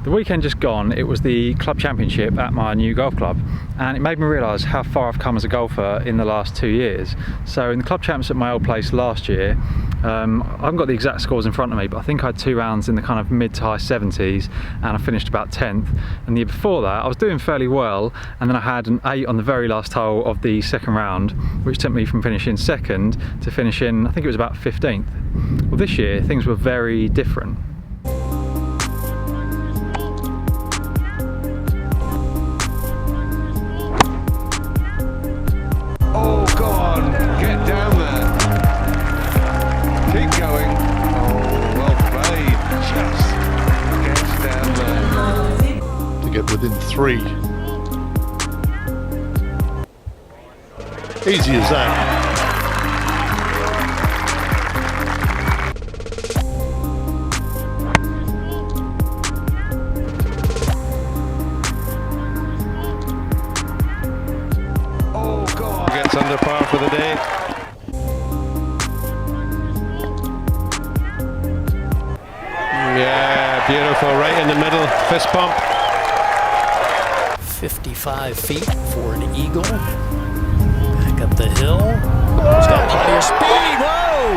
The weekend just gone, it was the club championship at my new golf club, and it made me realise how far I've come as a golfer in the last 2 years. So in the club champs at my old place last year, I haven't got the exact scores in front of me, but I think I had 2 rounds in the kind of mid to high 70s, and I finished about 10th. And the year before that, I was doing fairly well, and then I had an 8 on the very last hole of the second round, which took me from finishing second to finishing, I think it was about 15th. Well, this year, things were very different. Within 3. Easy as that. Oh God! Gets under par for the day. Yeah, beautiful, right in the middle, fist bump. 55 feet for an eagle. Back up the hill. He's got plenty of speed. Whoa!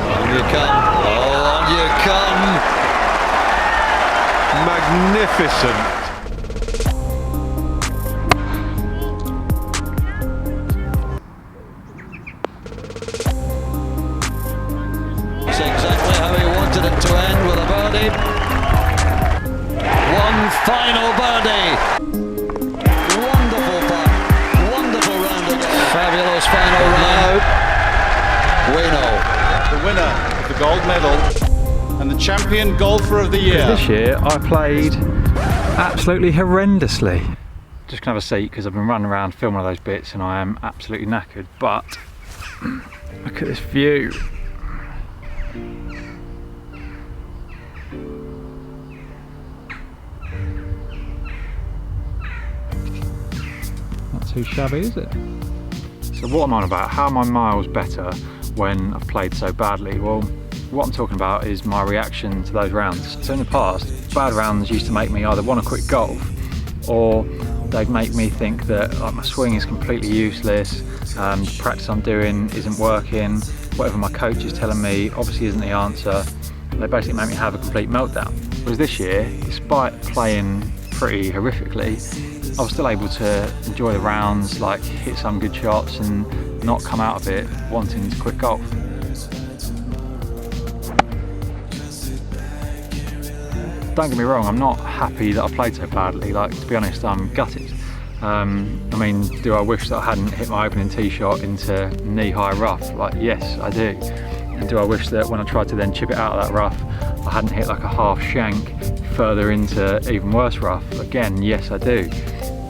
On you come. Oh, on you come. Magnificent. Exactly how he wanted it to end, with a birdie. One final birdie. Wonderful putt. Wonderful round of golf. Fabulous final round. We know. The winner of the gold medal and the champion golfer of the year. This year I played absolutely horrendously. Just gonna have a seat because I've been running around filming all those bits and I am absolutely knackered, but look at this view. Not too shabby, is it? So what am I on about? How am I miles better when I've played so badly? Well, what I'm talking about is my reaction to those rounds. So in the past, bad rounds used to make me either want to quit golf, or they'd make me think that like, my swing is completely useless, the practice I'm doing isn't working, whatever my coach is telling me obviously isn't the answer. They basically make me have a complete meltdown. Whereas this year, despite playing pretty horrifically, I was still able to enjoy the rounds, like hit some good shots and not come out of it wanting to quit golf. Don't get me wrong, I'm not happy that I played so badly. Like, to be honest, I'm gutted. I mean, do I wish that I hadn't hit my opening tee shot into knee-high rough? Like, yes, I do. And do I wish that when I tried to then chip it out of that rough, I hadn't hit like a half shank further into even worse rough? Again, yes, I do.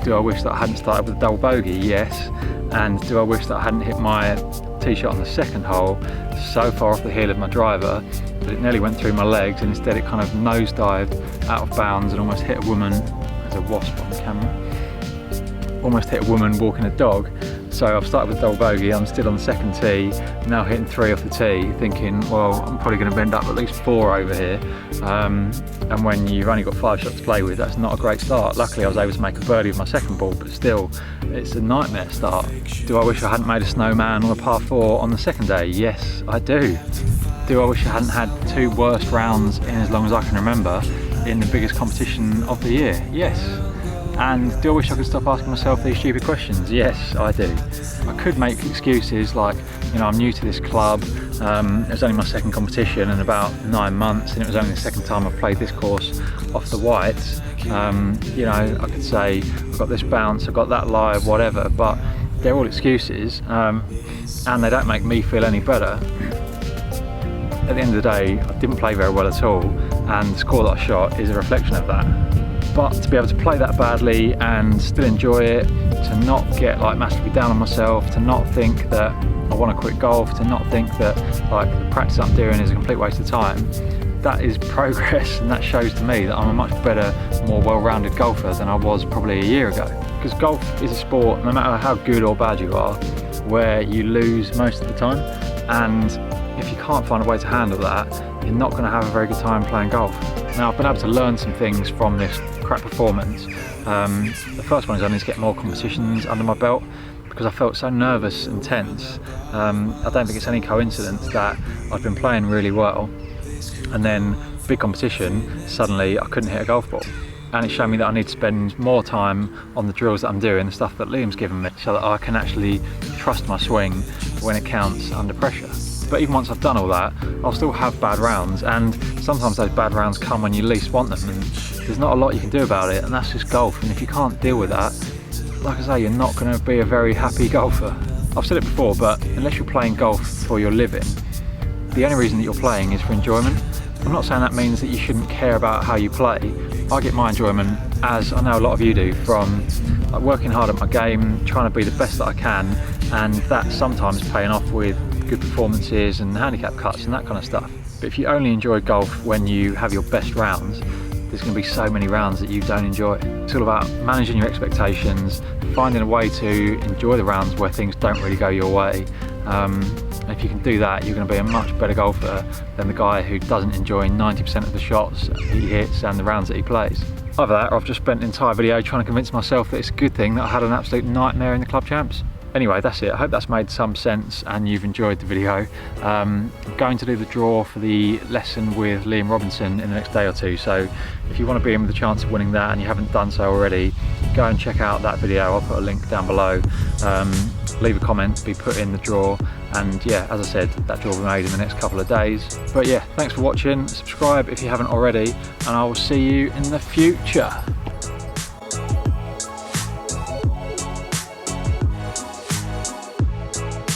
Do I wish that I hadn't started with a double bogey? Yes. And do I wish that I hadn't hit my tee shot on the second hole so far off the heel of my driver that it nearly went through my legs, and instead it kind of nosedived out of bounds and almost hit a woman. There's a wasp on the camera. Almost hit a woman walking a dog. So I've started with double bogey, I'm still on the second tee, now hitting 3 off the tee, thinking, well, I'm probably going to end up at least 4 over here. And when you've only got 5 shots to play with, that's not a great start. Luckily I was able to make a birdie with my second ball, but still, it's a nightmare start. Do I wish I hadn't made a snowman on a par 4 on the second day? Yes, I do. Do I wish I hadn't had 2 worst rounds in as long as I can remember in the biggest competition of the year? Yes. And do I wish I could stop asking myself these stupid questions? Yes, I do. I could make excuses like, you know, I'm new to this club, it was only my second competition in about 9 months, and it was only the second time I've played this course off the whites. You know, I could say, I've got this bounce, I've got that lie, whatever, but they're all excuses, and they don't make me feel any better. At the end of the day, I didn't play very well at all, and the score that I shot is a reflection of that. But to be able to play that badly and still enjoy it, to not get like massively down on myself, to not think that I want to quit golf, to not think that like the practice I'm doing is a complete waste of time, that is progress, and that shows to me that I'm a much better, more well-rounded golfer than I was probably a year ago. Because golf is a sport, no matter how good or bad you are, where you lose most of the time, and if you can't find a way to handle that, you're not going to have a very good time playing golf. Now, I've been able to learn some things from this crap performance. The first one is I need to get more competitions under my belt, because I felt so nervous and tense. I don't think it's any coincidence that I've been playing really well, and then big competition, suddenly I couldn't hit a golf ball. And it showed me that I need to spend more time on the drills that I'm doing, the stuff that Liam's given me, so that I can actually trust my swing when it counts under pressure. But even once I've done all that, I'll still have bad rounds, and sometimes those bad rounds come when you least want them, and there's not a lot you can do about it, and that's just golf. And if you can't deal with that, like I say, you're not going to be a very happy golfer. I've said it before, but unless you're playing golf for your living, the only reason that you're playing is for enjoyment. I'm not saying that means that you shouldn't care about how you play. I get my enjoyment, as I know a lot of you do, from like working hard at my game, trying to be the best that I can, and that sometimes paying off with good performances and handicap cuts and that kind of stuff. But if you only enjoy golf when you have your best rounds, there's going to be so many rounds that you don't enjoy. It's all about managing your expectations, finding a way to enjoy the rounds where things don't really go your way. If you can do that, you're going to be a much better golfer than the guy who doesn't enjoy 90% of the shots he hits and the rounds that he plays. Either that, or I've just spent an entire video trying to convince myself that it's a good thing that I had an absolute nightmare in the club champs. Anyway, that's it. I hope that's made some sense and you've enjoyed the video. I'm going to do the draw for the lesson with Liam Robinson in the next day or two, so if you want to be in with a chance of winning that and you haven't done so already, go and check out that video. I'll put a link down below. Leave a comment, be put in the draw, and yeah, as I said, that draw will be made in the next couple of days. But yeah, thanks for watching. Subscribe if you haven't already, and I will see you in the future.